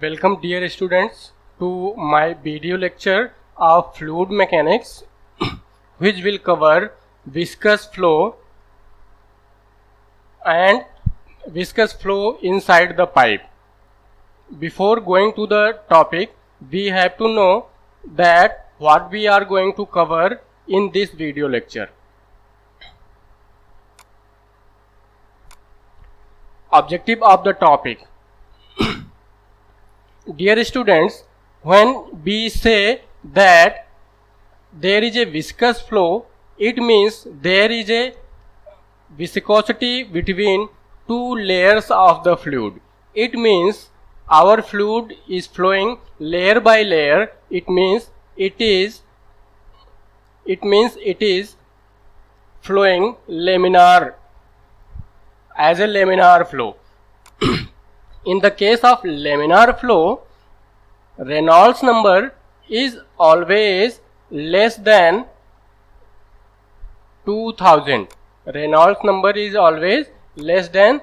Welcome dear students to my video lecture of fluid mechanics which will cover viscous flow and viscous flow inside the pipe. Before going to the topic, we have to know that what we are going to cover in this video lecture. Objective of the topic. Dear students, when we say that there is a viscous flow, it means there is a viscosity between two layers of the fluid. It means our fluid is flowing layer by layer. It means it is flowing laminar, as a laminar flow. In the case of laminar flow, Reynolds number is always less than 2000. Reynolds number is always less than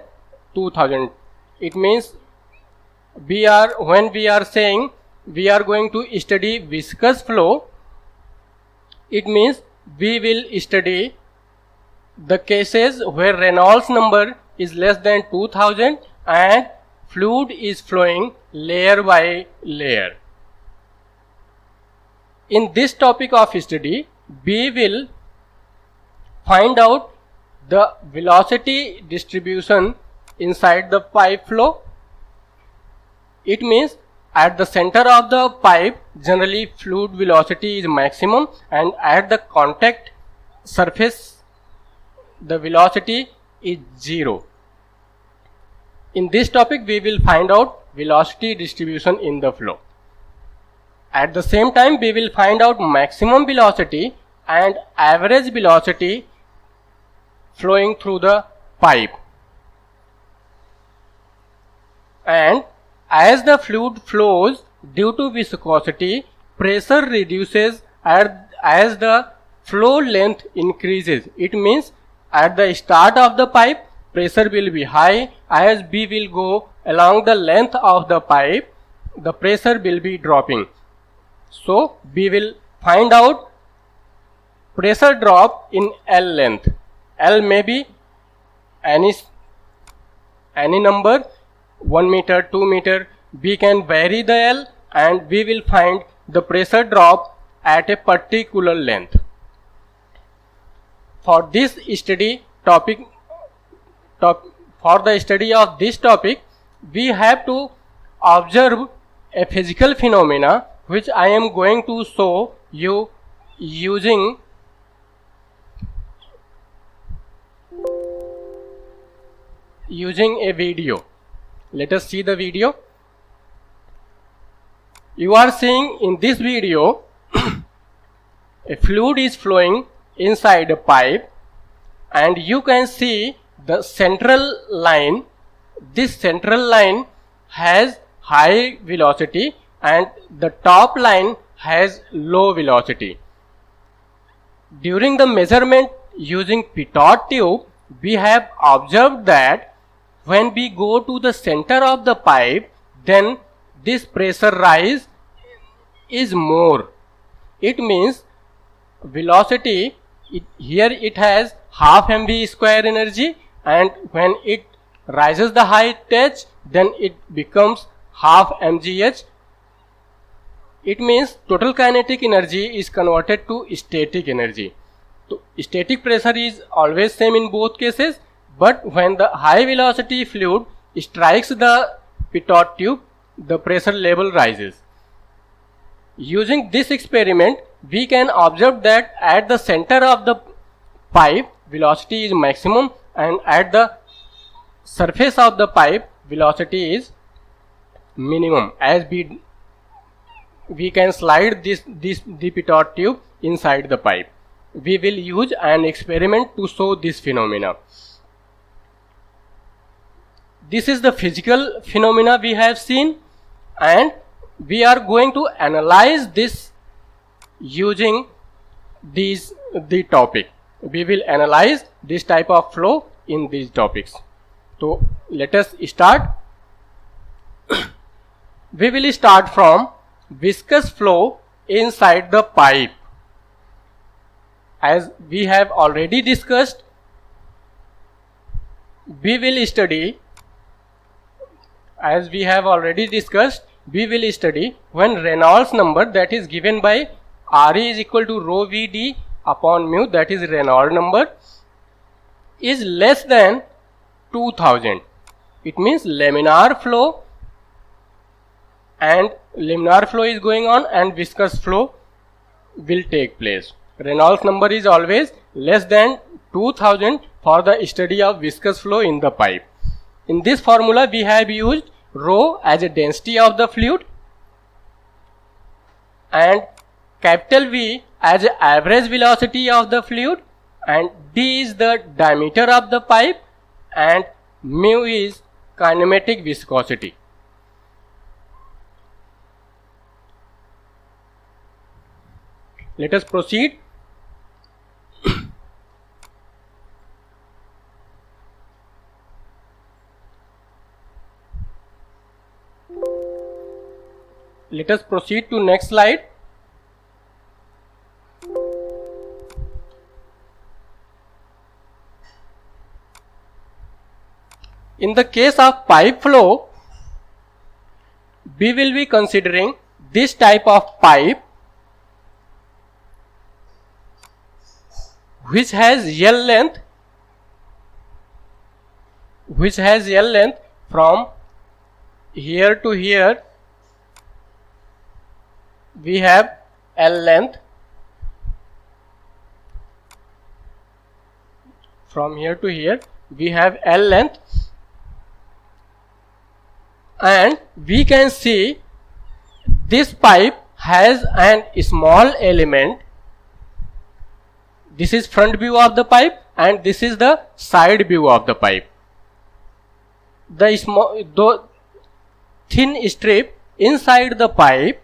2000. It means when we are saying we are going to study viscous flow, it means we will study the cases where Reynolds number is less than 2000 and fluid is flowing layer by layer. In this topic of study, we will find out the velocity distribution inside the pipe flow. It means at the center of the pipe, generally fluid velocity is maximum, and at the contact surface, the velocity is 0. In this topic, we will find out velocity distribution in the flow. At the same time, we will find out maximum velocity and average velocity flowing through the pipe. And as the fluid flows due to viscosity, pressure reduces as the flow length increases. It means at the start of the pipe, pressure will be high. As we will go along the length of the pipe, the pressure will be dropping. So we will find out pressure drop in L length. L may be any number, 1 meter, 2 meter. We can vary the L and we will find the pressure drop at a particular length. For this study topic, for the study of this topic, we have to observe a physical phenomena which I am going to show you using a video. Let us see the video. You are seeing in this video a fluid is flowing inside a pipe, and you can see the central line. This central line has high velocity and the top line has low velocity. During the measurement using pitot tube, we have observed that when we go to the center of the pipe, then this pressure rise is more. It means velocity, here it has half mv square energy, and when it rises the height h, then it becomes half mgh. It means total kinetic energy is converted to static energy. So static pressure is always same in both cases, but when the high velocity fluid strikes the pitot tube, the pressure level rises. Using this experiment, we can observe that at the center of the pipe, velocity is maximum, and at the surface of the pipe, velocity is minimum. As we can slide the pitot tube inside the pipe. We will use an experiment to show this phenomena. This is the physical phenomena we have seen, and we are going to analyze this using the topic. We will analyze this type of flow in these topics. So let us start. we will start from viscous flow inside the pipe. As we have already discussed, we will study when Reynolds number, that is given by Re is equal to rho Vd upon mu, that is Reynolds number, is less than 2000. It means laminar flow is going on and viscous flow will take place. Reynolds number is always less than 2000 for the study of viscous flow in the pipe. In this formula we have used rho as a density of the fluid and capital V as a average velocity of the fluid, and d is the diameter of the pipe, and mu is kinematic viscosity. Let us proceed. Let us proceed to next slide. In the case of pipe flow, we will be considering this type of pipe which has L length from here to here. We have L length, from here to here we have L length, and we can see this pipe has an small element. This is front view of the pipe and this is the side view of the pipe. The thin strip inside the pipe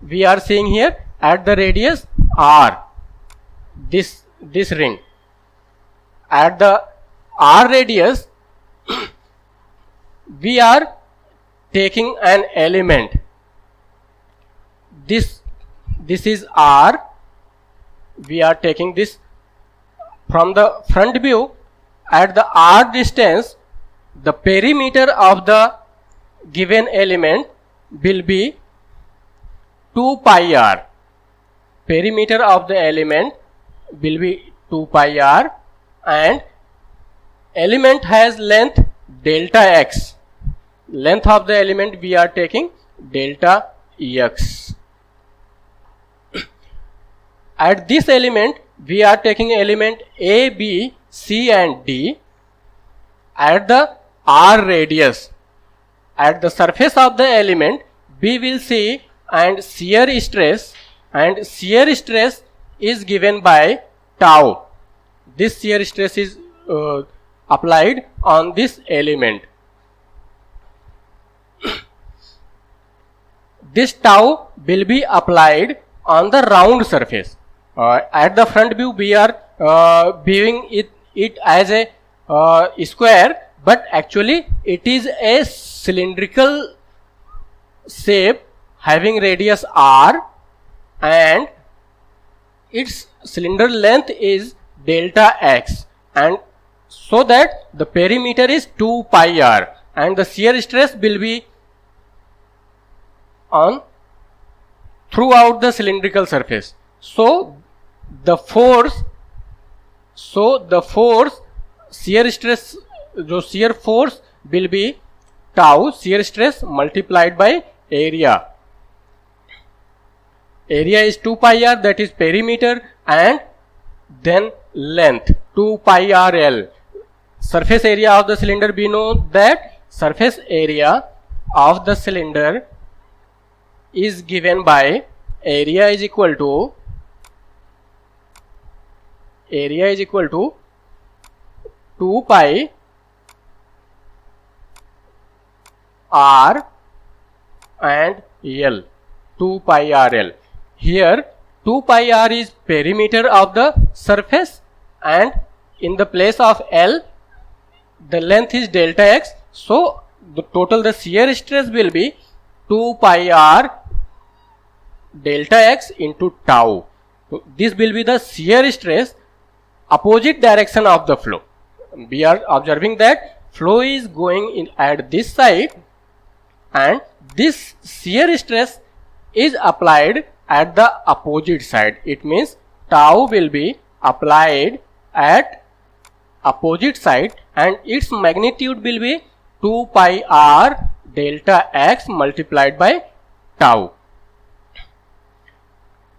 we are seeing here at the radius R, this ring. At the R radius we are taking an element. This is R. We are taking this from the front view. At the R distance, the perimeter of the given element will be 2 pi r. Perimeter of the element will be 2 pi r, and element has length delta x. Length of the element we are taking delta x. At this element we are taking element A, B, C and D. At the R radius, at the surface of the element we will see and shear stress is given by tau. This shear stress is applied on this element. This tau will be applied on the round surface. At the front view we are viewing it as a square, but actually it is a cylindrical shape having radius r, and its cylinder length is delta x, and so that the perimeter is 2 pi r, and the shear stress will be on throughout the cylindrical surface. So the force shear stress, the shear force will be tau shear stress multiplied by area. Area is 2 pi r, that is perimeter, and then length 2 pi r L. Surface area of the cylinder, we know that surface area of the cylinder is given by area is equal to 2 pi r and L. 2 pi r L. Here 2 pi r is perimeter of the surface, and in the place of L the length is delta x, so the shear stress will be 2 pi r delta x into tau. So this will be the shear stress opposite direction of the flow. We are observing that flow is going in at this side and this shear stress is applied at the opposite side. It means tau will be applied at opposite side and its magnitude will be 2 pi r delta x multiplied by tau.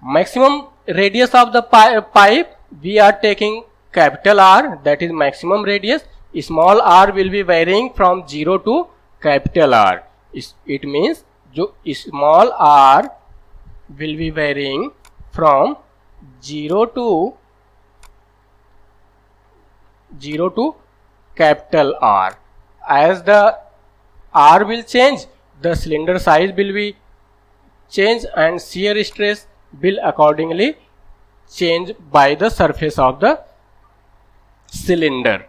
Maximum radius of the pipe, we are taking capital R, that is maximum radius. Small r will be varying from 0 to capital R. It means small r will be varying from 0 to capital R. As the R will change, the cylinder size will be changed and shear stress will accordingly change by the surface of the cylinder.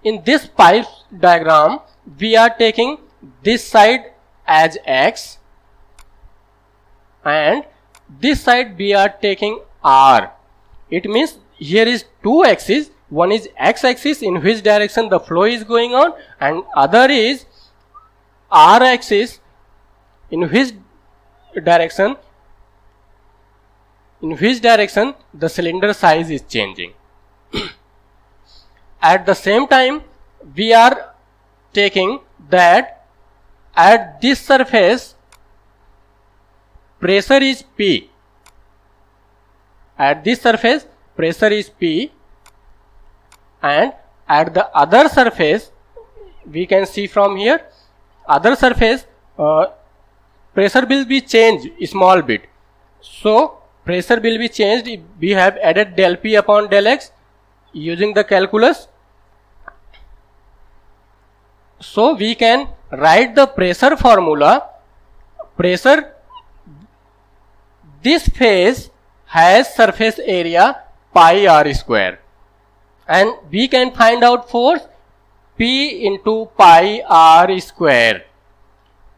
In this pipe diagram, we are taking this side as x and this side we are taking r. It means here is two axes. One is x axis in which direction the flow is going on and other is r axis in which direction the cylinder size is changing. At the same time, we are taking that at this surface pressure is P. At this surface pressure is P and at the other surface, we can see from here, other surface pressure will be changed a small bit. So pressure will be changed. We have added del P upon del X using the calculus. So we can write the pressure formula. Pressure, this phase has surface area pi r square and we can find out force P into pi r square,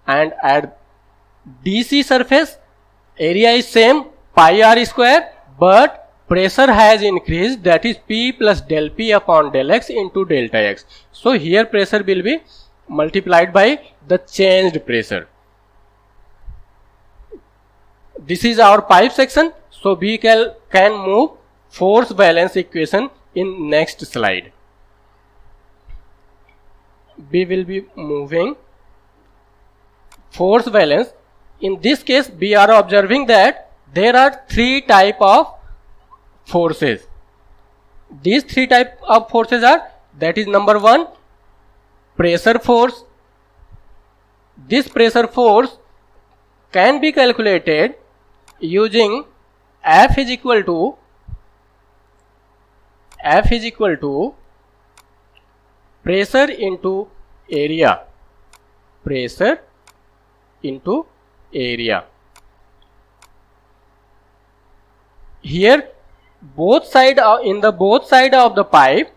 and at DC surface area is same pi r square but pressure has increased, that is P plus del P upon del X into delta X. So here pressure will be multiplied by the changed pressure. This is our pipe section. So we can move force balance equation in next slide. We will be moving force balance. In this case, we are observing that there are three type of forces. These three type of forces are, that is number one, pressure force. This pressure force can be calculated using F is equal to pressure into area. Pressure into area. Here both side in the both side of the pipe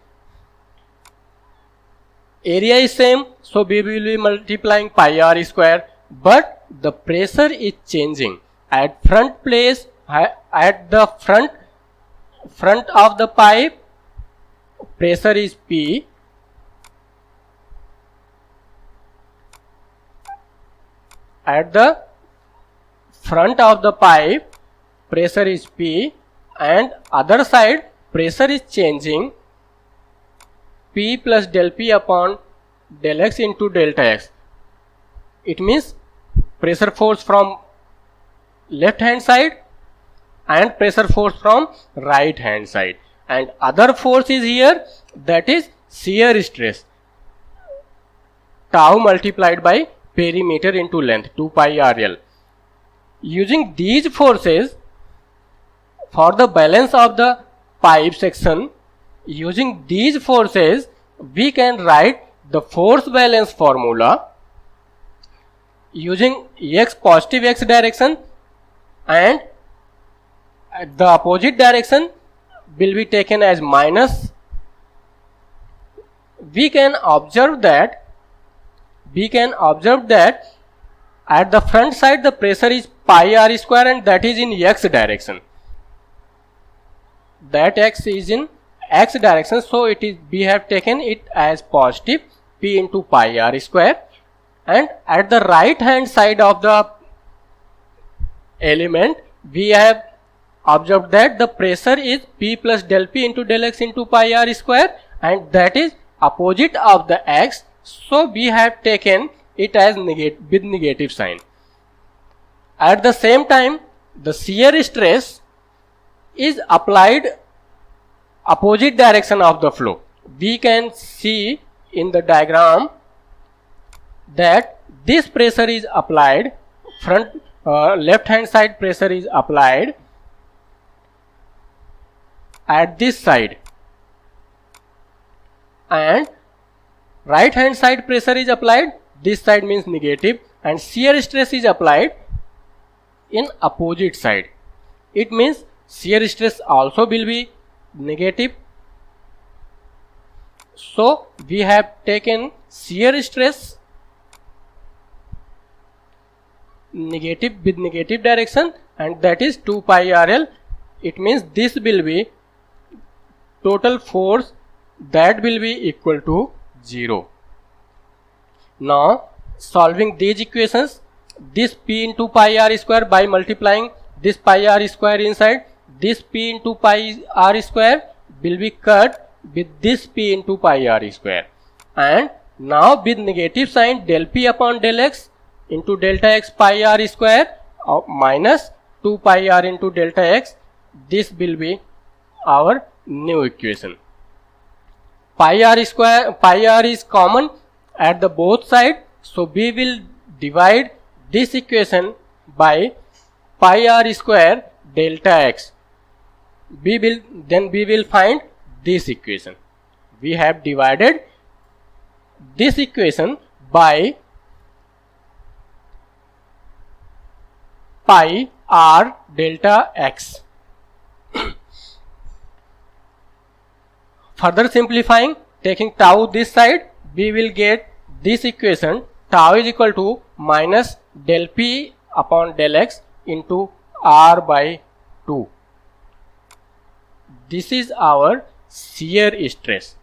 area is same, so we will be multiplying pi r square, but the pressure is changing. At front place, at the front of the pipe, pressure is P. At the front of the pipe, pressure is P, and other side pressure is changing, P plus del P upon del X into delta X. It means pressure force from left hand side and pressure force from right hand side, and other force is here, that is shear stress, tau multiplied by perimeter into length 2 pi RL. Using these forces for the balance of the pipe section, using these forces we can write the force balance formula using x positive x direction, and the opposite direction will be taken as minus. We can observe that we can observe that at the front side the pressure is pi r square, and that is in x direction. That x is in x direction, so it is, we have taken it as positive p into pi r square. And at the right hand side of the element we have observed that the pressure is p plus del p into del x into pi r square, and that is opposite of the x, so we have taken it as with negative sign. At the same time, the shear stress is applied opposite direction of the flow. We can see in the diagram that this pressure is applied, front left hand side pressure is applied at this side, and right hand side pressure is applied, this side means negative, and shear stress is applied in opposite side. It means shear stress also will be negative. So we have taken shear stress negative with negative direction, and that is 2 pi RL. It means this will be total force that will be equal to 0. Now solving these equations, this p into pi r square by multiplying this pi r square inside, this p into pi r square will be cut with this p into pi r square, and now with negative sign del p upon del x into delta x pi r square minus 2 pi r into delta x, this will be our new equation. Pi r is common at the both side, so we will divide this equation by pi r square delta x. We will find this equation. We have divided this equation by pi r delta x. Further simplifying, taking tau this side, we will get this equation, tau is equal to minus del p upon del x into r by 2. This is our shear stress.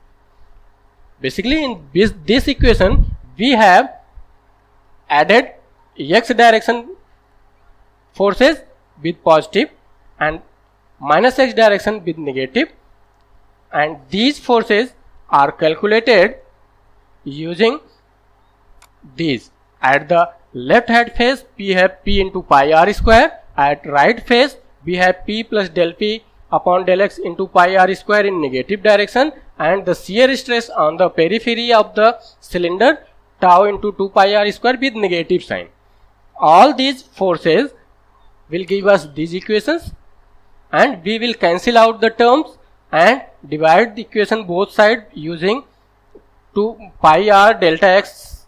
Basically in this equation we have added x direction forces with positive and minus x direction with negative, and these forces are calculated using these. At the left hand face we have p into pi r square, at right face we have p plus del p upon del x into pi r square in negative direction, and the shear stress on the periphery of the cylinder tau into 2 pi r square with negative sign. All these forces will give us these equations, and we will cancel out the terms and divide the equation both sides using 2 pi r delta x.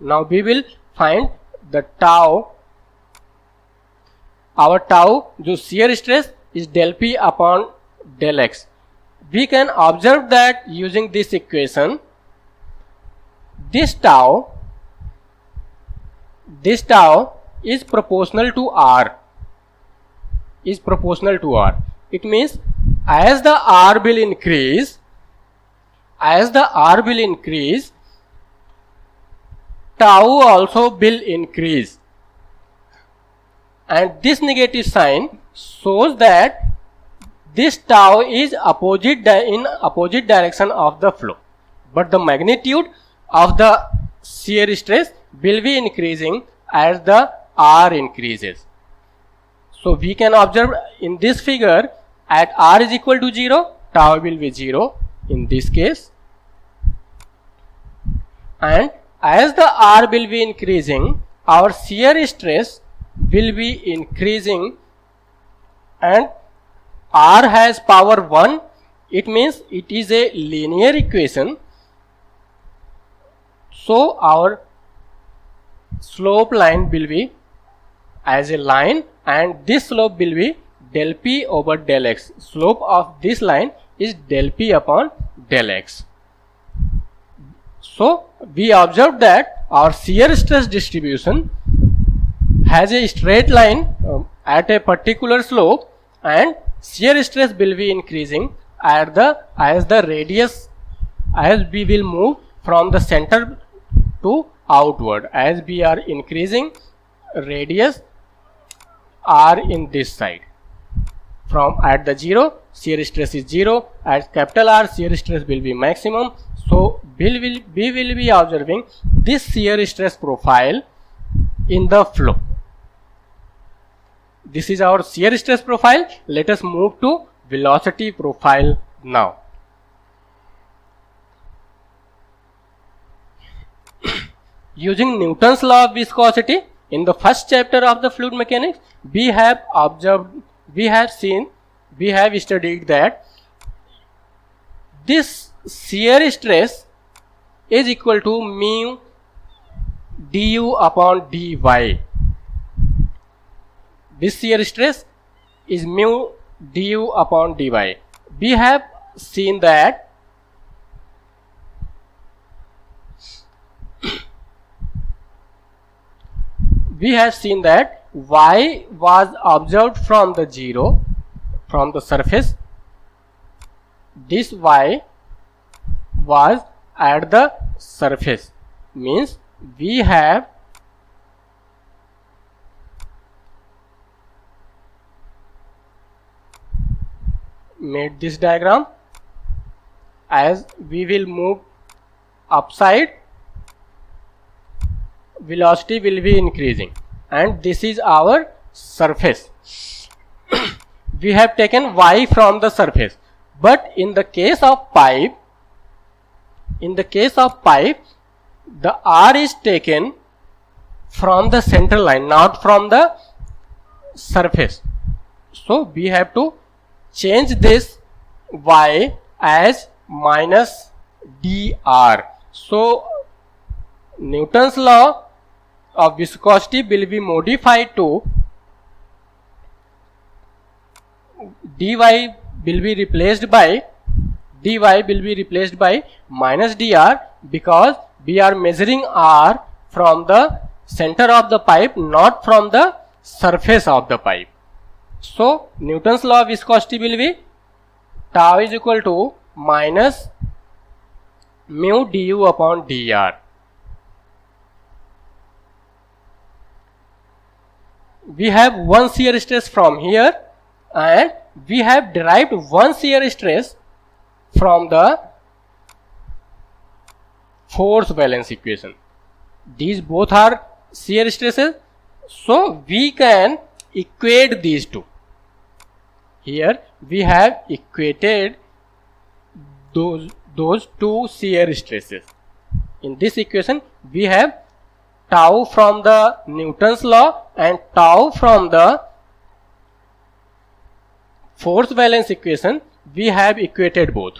Now we will find the tau. Our tau, जो shear stress, is del p upon del x. We can observe that using this equation, this tau is proportional to r. It means as the r will increase, tau also will increase, and this negative sign shows that this tau is in opposite direction of the flow, but the magnitude of the shear stress will be increasing as the r increases. So we can observe in this figure, at r is equal to 0, tau will be 0 in this case, and as the r will be increasing, our shear stress will be increasing, and r has power 1. It means it is a linear equation, so our slope line will be as a line, and this slope will be del p over del x. Slope of this line is del p upon del x. So we observed that our shear stress distribution has a straight line at a particular slope, and shear stress will be increasing as the radius, as we will move from the center to outward. As we are increasing radius r in this side, from at the 0 shear stress is 0, at capital R shear stress will be maximum. So we will be observing this shear stress profile in the flow. This is our shear stress profile. Let us move to velocity profile now. Using Newton's law of viscosity, in the first chapter of the fluid mechanics, we have studied that this shear stress is equal to mu du upon dy. This shear stress is mu du upon dy. We have seen that y was observed from the 0, from the surface. This y was at the surface, means we have made this diagram. As we will move upside, velocity will be increasing, and this is our surface. We have taken y from the surface, but in the case of pipe, the r is taken from the center line, not from the surface. So we have to change this y as minus dr. So Newton's law of viscosity will be modified to dy will be replaced by minus dr, because we are measuring r from the center of the pipe, not from the surface of the pipe. So Newton's law of viscosity will be tau is equal to minus mu du upon dr. We have one shear stress from here, and we have derived one shear stress from the force balance equation. These both are shear stresses, so we can equate these two. Here we have equated those two shear stresses. In this equation we have tau from the Newton's law and tau from the force balance equation. We have equated both.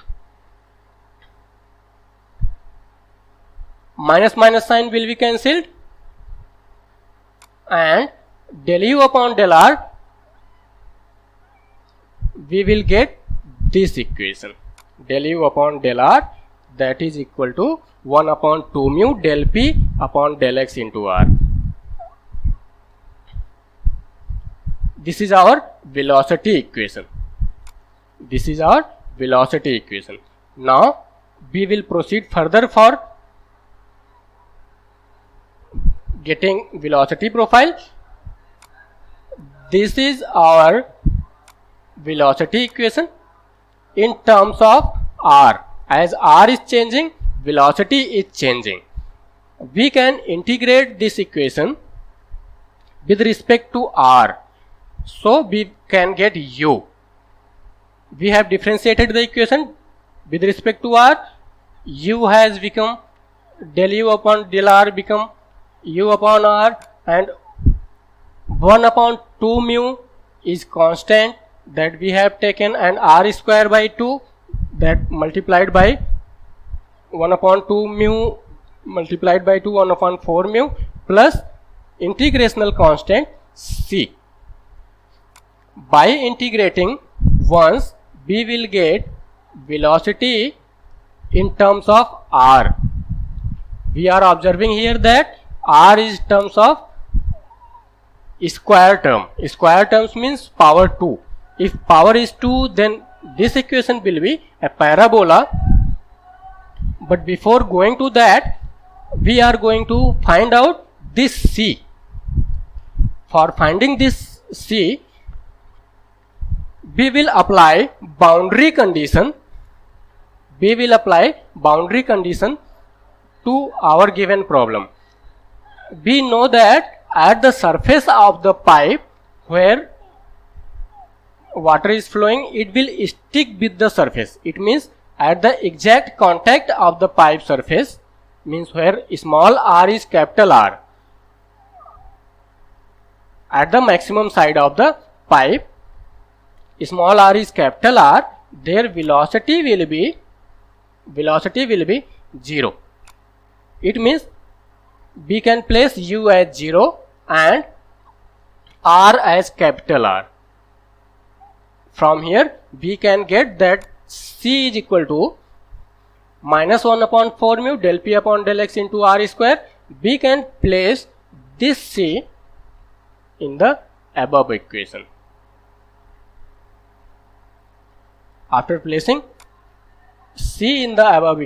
Minus minus sign will be cancelled, and del u upon del r, we will get this equation, del u upon del r, that is equal to 1 upon 2 mu del p upon del x into r. This is our velocity equation. Now we will proceed further for getting velocity profile. This is our velocity equation in terms of r. As r is changing, velocity is changing. We can integrate this equation with respect to r, so we can get u. We have differentiated the equation with respect to r. U has become del u upon del r become u upon r, and 1 upon 2 mu is constant that we have taken, and r square by 2, that multiplied by 1 upon 2 mu multiplied by 2, 1 upon 4 mu, plus integrational constant c. By integrating once, we will get velocity in terms of r. we are observing here that R is terms of square term. Square terms means power 2. If power is 2, then this equation will be a parabola. But before going to that, we are going to find out this C. For finding this C, we will apply boundary condition. We will apply boundary condition to our given problem. We know that at the surface of the pipe where water is flowing, it will stick with the surface. It means at the exact contact of the pipe surface, means where small r is capital R, at the maximum side of the pipe, small r is capital R, their velocity will be 0. It means we can place u as 0 and r as capital R. From here we can get that C is equal to minus 1 upon 4 mu del P upon del X into R square. We can place this C in the above equation. After placing C in the above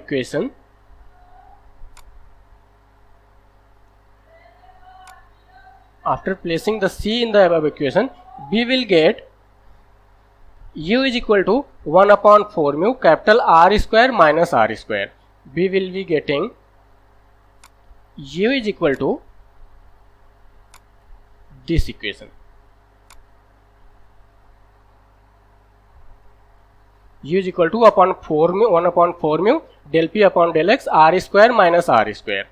equation, we will get u is equal to 1 upon 4 mu capital R square minus R square. We will be getting u is equal to this equation. U is equal to 1 upon 4 mu del P upon del X R square minus R square.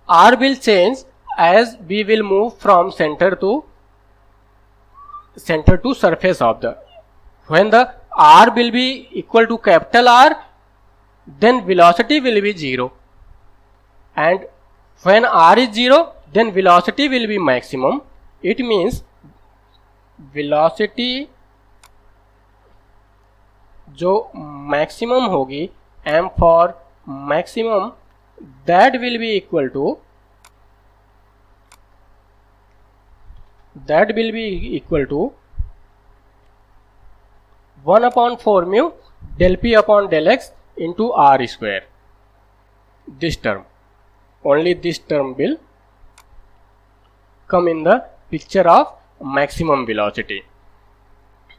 R will change as we will move from center to surface of the. When the R will be equal to capital R, then velocity will be 0, and when R is 0, then velocity will be maximum. It means velocity जो maximum होगी, m for maximum, that will be equal to 1 upon 4 mu del P upon del X into R square. This term, only this term will come in the picture of maximum velocity.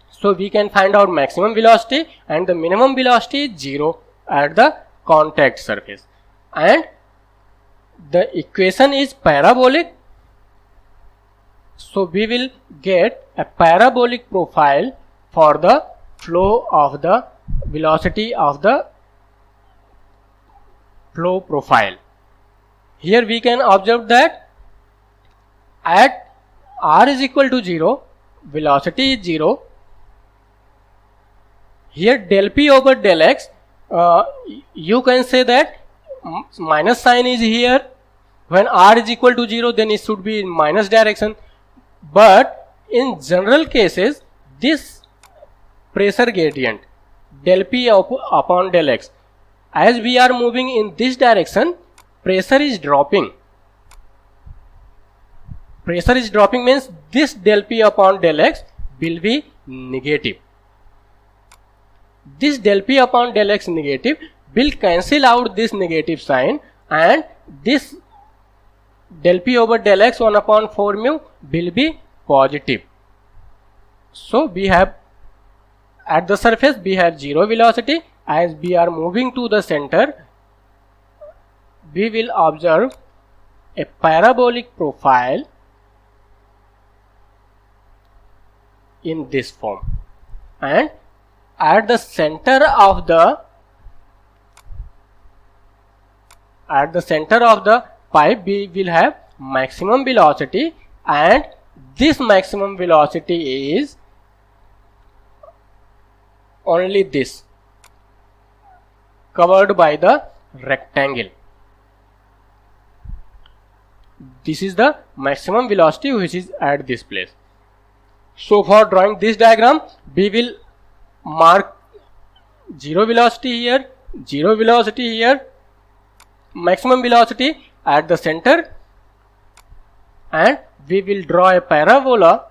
So we can find out maximum velocity, and the minimum velocity is 0 at the contact surface, and the equation is parabolic. So we will get a parabolic profile for the flow of the velocity of the flow profile. Here we can observe that at r is equal to 0, velocity is 0. Here del P over del X, you can say that minus sign is here. When r is equal to 0, then it should be in minus direction. But in general cases, this pressure gradient del P upon del X, as we are moving in this direction, pressure is dropping. Pressure is dropping means this del P upon del X will be negative. This del P upon del X negative will cancel out this negative sign, and this del P over del X 1 upon 4 mu will be positive. So we have at the surface we have 0 velocity. As we are moving to the center, we will observe a parabolic profile in this form, and at the center of the pipe we will have maximum velocity, and this maximum velocity is only this, covered by the rectangle. This is the maximum velocity which is at this place. So for drawing this diagram, we will mark 0 velocity here, 0 velocity here, maximum velocity at the center, and we will draw a parabola.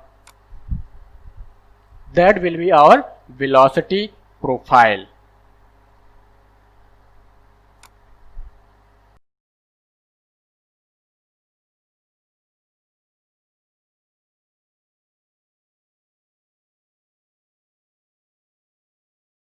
That will be our velocity profile.